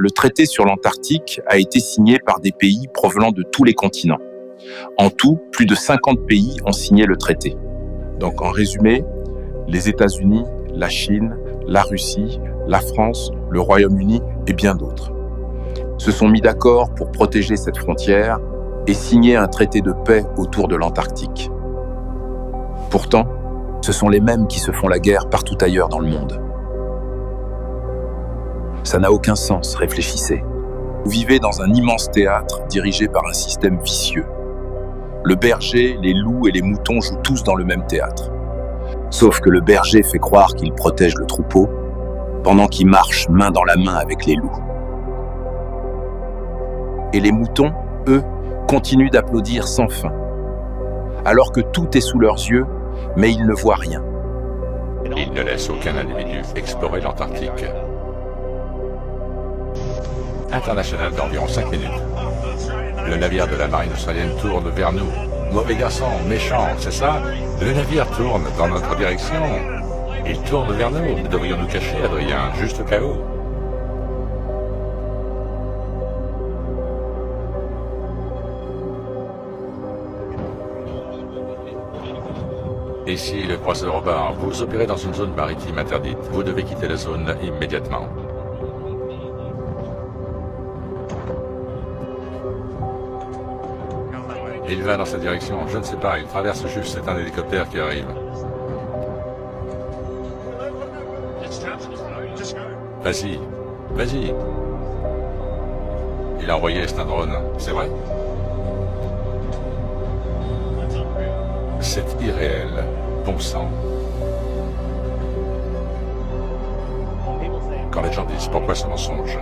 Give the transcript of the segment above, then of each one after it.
Le traité sur l'Antarctique a été signé par des pays provenant de tous les continents. En tout, plus de 50 pays ont signé le traité. Donc en résumé, les États-Unis, la Chine, la Russie, la France, le Royaume-Uni et bien d'autres se sont mis d'accord pour protéger cette frontière et signer un traité de paix autour de l'Antarctique. Pourtant, ce sont les mêmes qui se font la guerre partout ailleurs dans le monde. Ça n'a aucun sens, réfléchissez. Vous vivez dans un immense théâtre dirigé par un système vicieux. Le berger, les loups et les moutons jouent tous dans le même théâtre. Sauf que le berger fait croire qu'il protège le troupeau, pendant qu'il marche main dans la main avec les loups. Et les moutons, eux, continuent d'applaudir sans fin, alors que tout est sous leurs yeux, mais ils ne voient rien. Ils ne laissent aucun individu explorer l'Antarctique. International d'environ 5 minutes. Le navire de la marine australienne tourne vers nous. Mauvais garçon, méchant, c'est ça? Le navire tourne dans notre direction. Il tourne vers nous. Devrions nous cacher, Adrien, juste au cas où. Ici, le croiseur au bar. Vous opérez dans une zone maritime interdite. Vous devez quitter la zone immédiatement. Il va dans sa direction. Je ne sais pas, il traverse juste, c'est un hélicoptère qui arrive. Vas-y, vas-y. Il a envoyé, c'est un drone, c'est vrai? C'est irréel. Bon sang. Quand les gens disent pourquoi ce mensonge,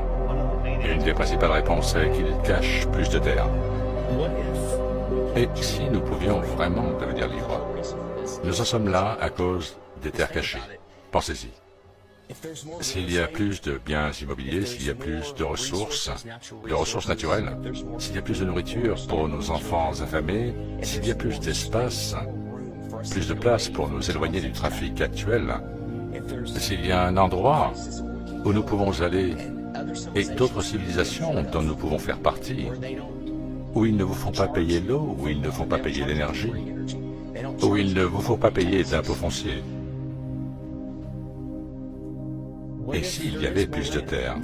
une des principales réponses est qu'il cache plus de terre. Et si nous pouvions vraiment devenir libres? Nous en sommes là à cause des terres cachées. Pensez-y. S'il y a plus de biens immobiliers, s'il y a plus de ressources naturelles, s'il y a plus de nourriture pour nos enfants affamés, s'il y a plus d'espace, plus de place pour nous éloigner du trafic actuel, s'il y a un endroit où nous pouvons aller et d'autres civilisations dont nous pouvons faire partie, où ils ne vous font pas payer l'eau, où ils ne font pas payer l'énergie, où il ne vous faut pas payer d'impôts fonciers. Et s'il y avait plus de terre,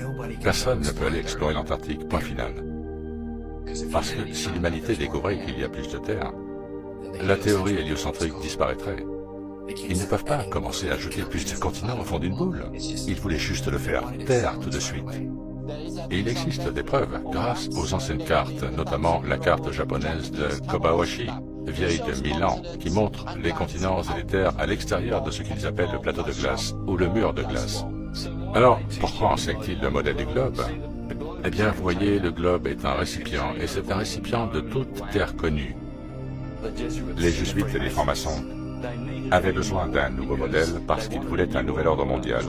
personne ne peut aller explorer l'Antarctique, point final. Parce que si l'humanité découvrait qu'il y a plus de terre, la théorie héliocentrique disparaîtrait. Ils ne peuvent pas commencer à ajouter plus de continents au fond d'une boule. Ils voulaient juste le faire taire tout de suite. Et il existe des preuves grâce aux anciennes cartes, notamment la carte japonaise de Kobayashi, vieille de 1000 ans, qui montre les continents et les terres à l'extérieur de ce qu'ils appellent le plateau de glace ou le mur de glace. Alors, pourquoi enseigne-t-il le modèle du globe? Eh bien, vous voyez, le globe est un récipient, et c'est un récipient de toute terre connue. Les jésuites et les francs-maçons avaient besoin d'un nouveau modèle parce qu'ils voulaient un nouvel ordre mondial.